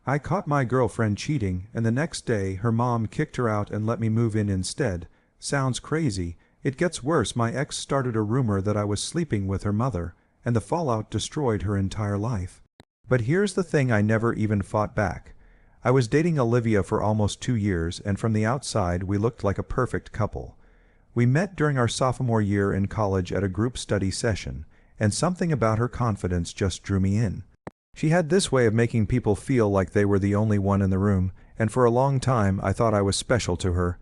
I caught my girlfriend cheating, and the next day her mom kicked her out and let me move in instead. Sounds crazy. It gets worse. My ex started a rumor that I was sleeping with her mother, and the fallout destroyed her entire life. But here's the thing, I never even fought back. I was dating Olivia for almost 2 years, and from the outside we looked like a perfect couple. We met during our sophomore year in college at a group study session, and something about her confidence just drew me in. She had this way of making people feel like they were the only one in the room, and for a long time I thought I was special to her.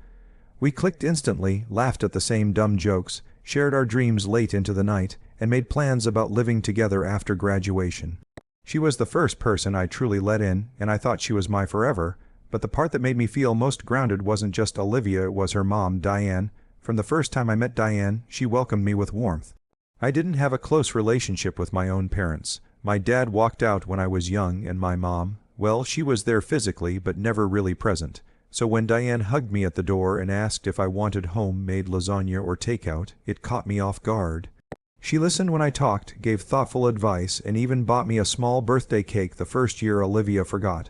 We clicked instantly, laughed at the same dumb jokes, shared our dreams late into the night, and made plans about living together after graduation. She was the first person I truly let in, and I thought she was my forever, but the part that made me feel most grounded wasn't just Olivia, it was her mom, Diane. From the first time I met Diane, she welcomed me with warmth. I didn't have a close relationship with my own parents. My dad walked out when I was young, and my mom, well, she was there physically, but never really present. So when Diane hugged me at the door and asked if I wanted home-made lasagna or takeout, it caught me off guard. She listened when I talked, gave thoughtful advice, and even bought me a small birthday cake the first year Olivia forgot.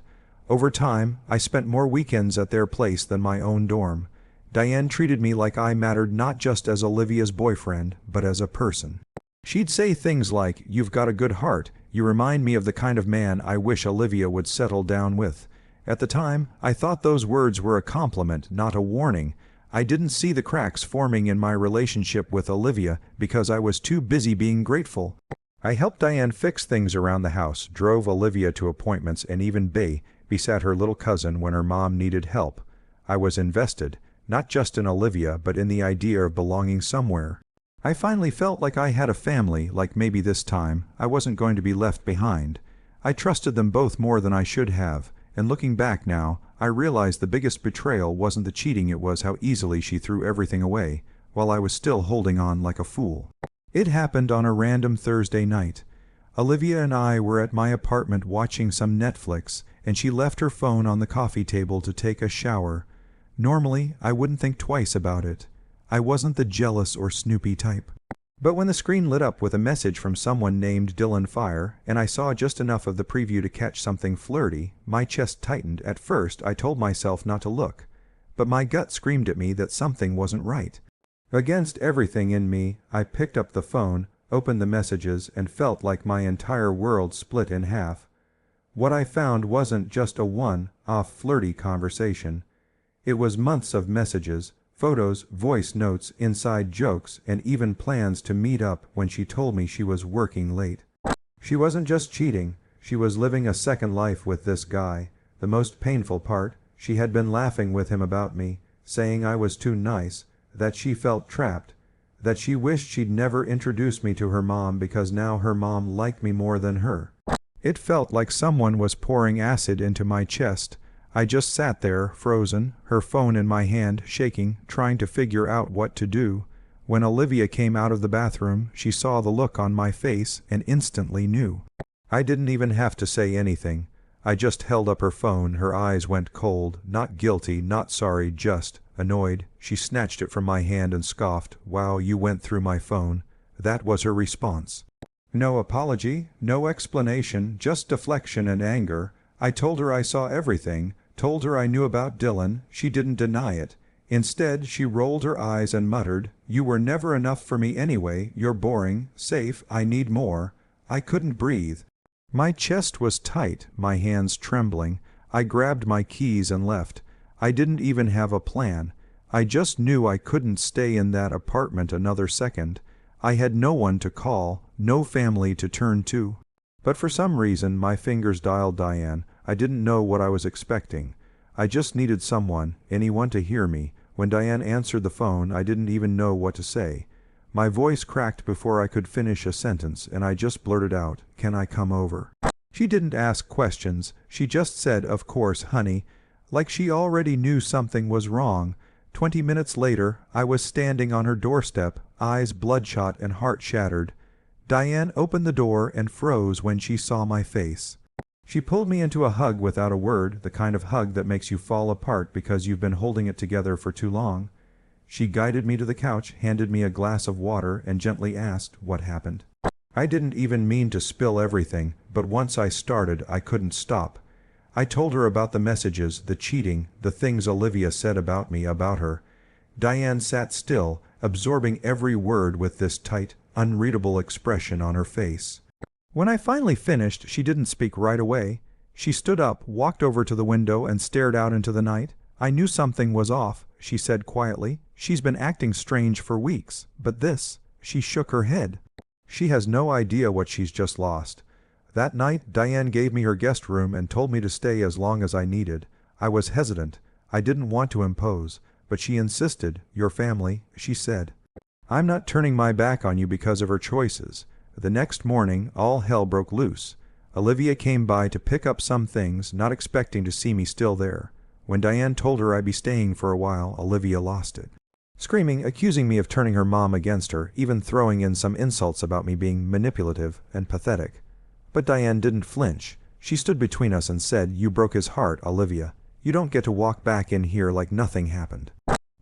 Over time, I spent more weekends at their place than my own dorm. Diane treated me like I mattered, not just as Olivia's boyfriend, but as a person. She'd say things like, "You've got a good heart. You remind me of the kind of man I wish Olivia would settle down with." At the time, I thought those words were a compliment, not a warning. I didn't see the cracks forming in my relationship with Olivia because I was too busy being grateful. I helped Diane fix things around the house, drove Olivia to appointments, and even babysat her little cousin when her mom needed help. I was invested, not just in Olivia, but in the idea of belonging somewhere. I finally felt like I had a family, like maybe this time I wasn't going to be left behind. I trusted them both more than I should have, and looking back now, I realized the biggest betrayal wasn't the cheating, it was how easily she threw everything away, while I was still holding on like a fool. It happened on a random Thursday night. Olivia and I were at my apartment watching some Netflix, and she left her phone on the coffee table to take a shower. Normally, I wouldn't think twice about it. I wasn't the jealous or snoopy type. But when the screen lit up with a message from someone named Dylan Fire, and I saw just enough of the preview to catch something flirty, my chest tightened. At first, I told myself not to look, but my gut screamed at me that something wasn't right. Against everything in me, I picked up the phone, opened the messages, and felt like my entire world split in half. What I found wasn't just a one-off flirty conversation. It was months of messages, photos, voice notes, inside jokes, and even plans to meet up when she told me she was working late. She wasn't just cheating, she was living a second life with this guy. The most painful part, she had been laughing with him about me, saying I was too nice, that she felt trapped, that she wished she'd never introduced me to her mom because now her mom liked me more than her. It felt like someone was pouring acid into my chest. I just sat there, frozen, her phone in my hand, shaking, trying to figure out what to do. When Olivia came out of the bathroom, she saw the look on my face and instantly knew. I didn't even have to say anything. I just held up her phone. Her eyes went cold, not guilty, not sorry, just annoyed. She snatched it from my hand and scoffed, "Wow, you went through my phone." That was her response. No apology, no explanation, just deflection and anger. I told her I saw everything, told her I knew about Dylan. She didn't deny it. Instead, she rolled her eyes and muttered, "You were never enough for me anyway. You're boring, safe, I need more." I couldn't breathe. My chest was tight, my hands trembling. I grabbed my keys and left. I didn't even have a plan. I just knew I couldn't stay in that apartment another second. I had no one to call, no family to turn to. But for some reason, my fingers dialed Diane. I didn't know what I was expecting. I just needed anyone to hear me. When Diane answered the phone, I didn't even know what to say. My voice cracked before I could finish a sentence, and I just blurted out, "Can I come over?" She didn't ask questions. She just said, "Of course, honey," like she already knew something was wrong. 20 minutes later, I was standing on her doorstep, eyes bloodshot and heart shattered. Diane opened the door and froze when she saw my face. She pulled me into a hug without a word, the kind of hug that makes you fall apart because you've been holding it together for too long. She guided me to the couch, handed me a glass of water, and gently asked what happened. I didn't even mean to spill everything, but once I started, I couldn't stop. I told her about the messages, the cheating, the things Olivia said about me, about her. Diane sat still, absorbing every word with this tight, unreadable expression on her face. When I finally finished, she didn't speak right away. She stood up, walked over to the window, and stared out into the night. I knew something was off, she said quietly. She's been acting strange for weeks, but this, she shook her head. She has no idea what she's just lost. That night, Diane gave me her guest room and told me to stay as long as I needed. I was hesitant. I didn't want to impose, but she insisted. Your family, she said. I'm not turning my back on you because of her choices. The next morning, all hell broke loose. Olivia came by to pick up some things, not expecting to see me still there. When Diane told her I'd be staying for a while, Olivia lost it. Screaming, accusing me of turning her mom against her, even throwing in some insults about me being manipulative and pathetic. But Diane didn't flinch. She stood between us and said, "You broke his heart, Olivia. You don't get to walk back in here like nothing happened."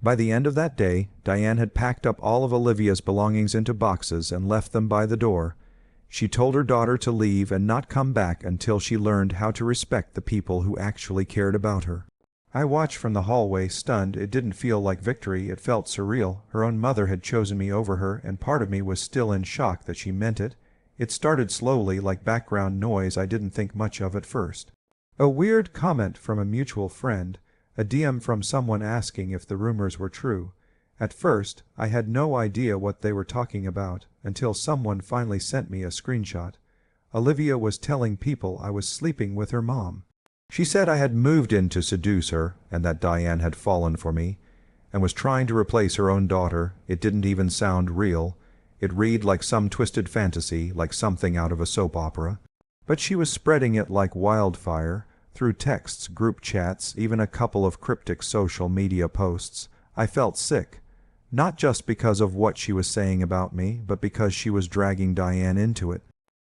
By the end of that day, Diane had packed up all of Olivia's belongings into boxes and left them by the door. She told her daughter to leave and not come back until she learned how to respect the people who actually cared about her. I watched from the hallway, stunned. It didn't feel like victory, it felt surreal. Her own mother had chosen me over her, and part of me was still in shock that she meant it. It started slowly, like background noise I didn't think much of at first. A weird comment from a mutual friend, a DM from someone asking if the rumors were true. At first, I had no idea what they were talking about, until someone finally sent me a screenshot. Olivia was telling people I was sleeping with her mom. She said I had moved in to seduce her, and that Diane had fallen for me, and was trying to replace her own daughter. It didn't even sound real. It read like some twisted fantasy, like something out of a soap opera. But she was spreading it like wildfire, through texts, group chats, even a couple of cryptic social media posts. I felt sick. Not just because of what she was saying about me, but because she was dragging Diane into it.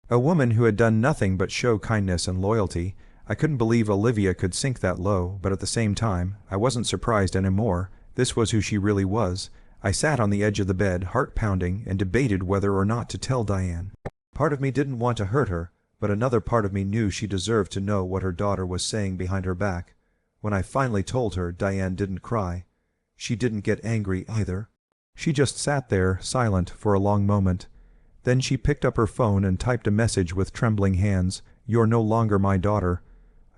A woman who had done nothing but show kindness and loyalty. I couldn't believe Olivia could sink that low, but at the same time, I wasn't surprised anymore. This was who she really was. I sat on the edge of the bed, heart pounding, and debated whether or not to tell Diane. Part of me didn't want to hurt her, but another part of me knew she deserved to know what her daughter was saying behind her back. When I finally told her, Diane didn't cry. She didn't get angry either. She just sat there, silent, for a long moment. Then she picked up her phone and typed a message with trembling hands. "You're no longer my daughter."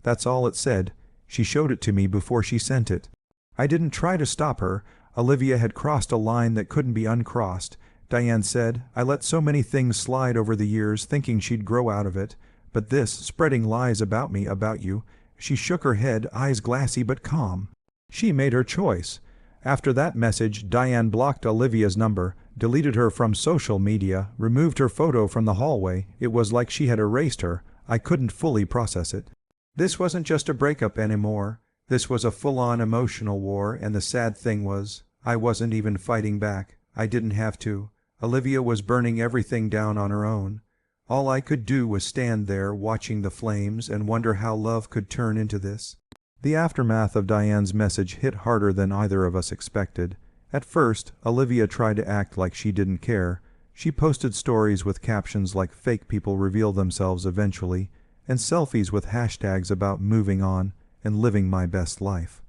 That's all it said. She showed it to me before she sent it. I didn't try to stop her. Olivia had crossed a line that couldn't be uncrossed. Diane said, "I let so many things slide over the years, thinking she'd grow out of it. But this, spreading lies about me, about you." She shook her head, eyes glassy but calm. She made her choice. After that message, Diane blocked Olivia's number, deleted her from social media, removed her photo from the hallway. It was like she had erased her. I couldn't fully process it. This wasn't just a breakup anymore. This was a full-on emotional war, and the sad thing was, I wasn't even fighting back. I didn't have to. Olivia was burning everything down on her own. All I could do was stand there watching the flames and wonder how love could turn into this. The aftermath of Diane's message hit harder than either of us expected. At first, Olivia tried to act like she didn't care. She posted stories with captions like "fake people reveal themselves eventually," and selfies with hashtags about moving on and living my best life.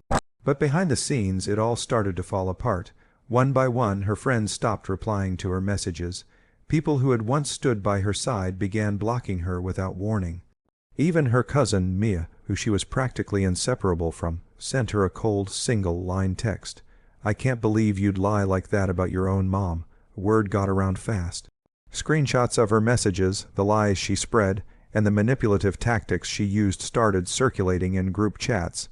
But behind the scenes, it all started to fall apart. One by one, her friends stopped replying to her messages. People who had once stood by her side began blocking her without warning. Even her cousin, Mia, who she was practically inseparable from, sent her a cold, single-line text. "I can't believe you'd lie like that about your own mom." Word got around fast. Screenshots of her messages, the lies she spread, and the manipulative tactics she used started circulating in group chats.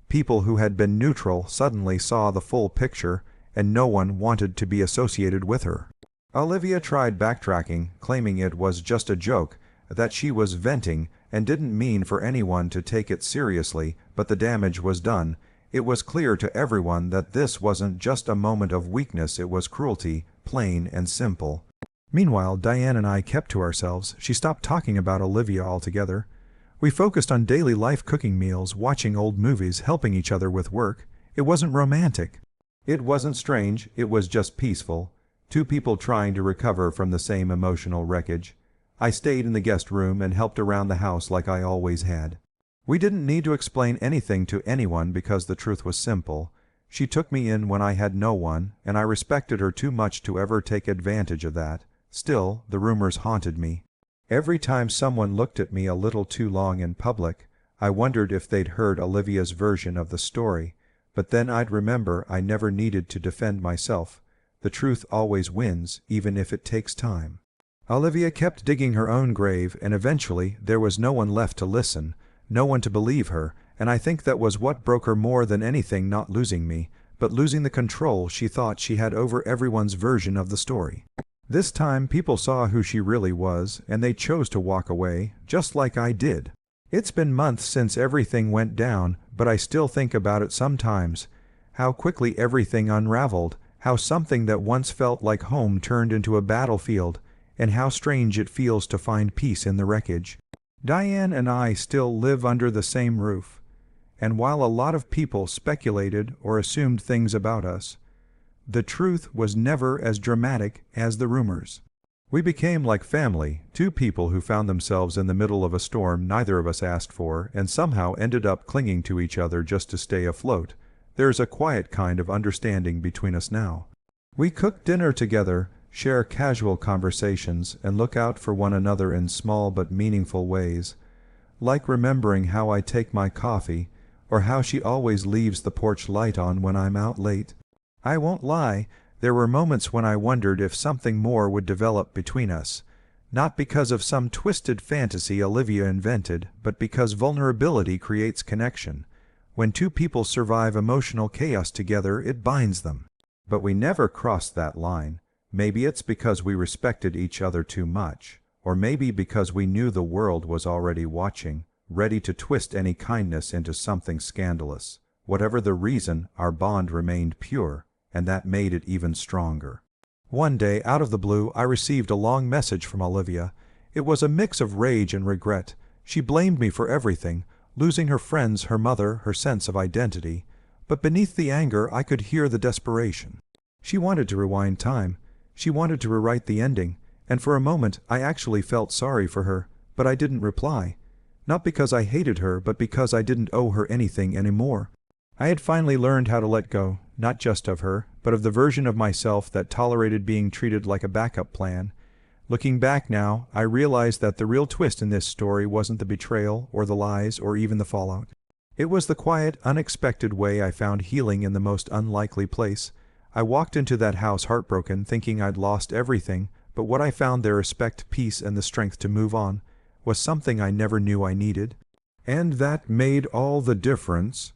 People who had been neutral suddenly saw the full picture, and no one wanted to be associated with her. Olivia tried backtracking, claiming it was just a joke, that she was venting and didn't mean for anyone to take it seriously, but the damage was done. It was clear to everyone that this wasn't just a moment of weakness, it was cruelty, plain and simple. Meanwhile, Diane and I kept to ourselves. She stopped talking about Olivia altogether. We focused on daily life, cooking meals, watching old movies, helping each other with work. It wasn't romantic. It wasn't strange, it was just peaceful. Two people trying to recover from the same emotional wreckage. I stayed in the guest room and helped around the house like I always had. We didn't need to explain anything to anyone because the truth was simple. She took me in when I had no one, and I respected her too much to ever take advantage of that. Still, the rumors haunted me. Every time someone looked at me a little too long in public, I wondered if they'd heard Olivia's version of the story. But then I'd remember I never needed to defend myself. The truth always wins, even if it takes time. Olivia kept digging her own grave, and eventually there was no one left to listen, no one to believe her, and I think that was what broke her more than anything, not losing me, but losing the control she thought she had over everyone's version of the story. This time people saw who she really was, and they chose to walk away, just like I did. It's been months since everything went down, but I still think about it sometimes. How quickly everything unraveled, how something that once felt like home turned into a battlefield, and how strange it feels to find peace in the wreckage. Diane and I still live under the same roof, and while a lot of people speculated or assumed things about us, the truth was never as dramatic as the rumors. We became like family, two people who found themselves in the middle of a storm neither of us asked for, and somehow ended up clinging to each other just to stay afloat. There's a quiet kind of understanding between us now. We cook dinner together, share casual conversations, and look out for one another in small but meaningful ways, like remembering how I take my coffee, or how she always leaves the porch light on when I'm out late. I won't lie, there were moments when I wondered if something more would develop between us, not because of some twisted fantasy Olivia invented, but because vulnerability creates connection. When two people survive emotional chaos together, it binds them. But we never crossed that line. Maybe it's because we respected each other too much, or maybe because we knew the world was already watching, ready to twist any kindness into something scandalous. Whatever the reason, our bond remained pure, and that made it even stronger. One day, out of the blue, I received a long message from Olivia. It was a mix of rage and regret. She blamed me for everything, losing her friends, her mother, her sense of identity. But beneath the anger, I could hear the desperation. She wanted to rewind time. She wanted to rewrite the ending, and for a moment I actually felt sorry for her, but I didn't reply. Not because I hated her, but because I didn't owe her anything anymore. I had finally learned how to let go, not just of her, but of the version of myself that tolerated being treated like a backup plan. Looking back now, I realized that the real twist in this story wasn't the betrayal, or the lies, or even the fallout. It was the quiet, unexpected way I found healing in the most unlikely place. I walked into that house heartbroken, thinking I'd lost everything, but what I found there, respect, peace, and the strength to move on, was something I never knew I needed. And that made all the difference.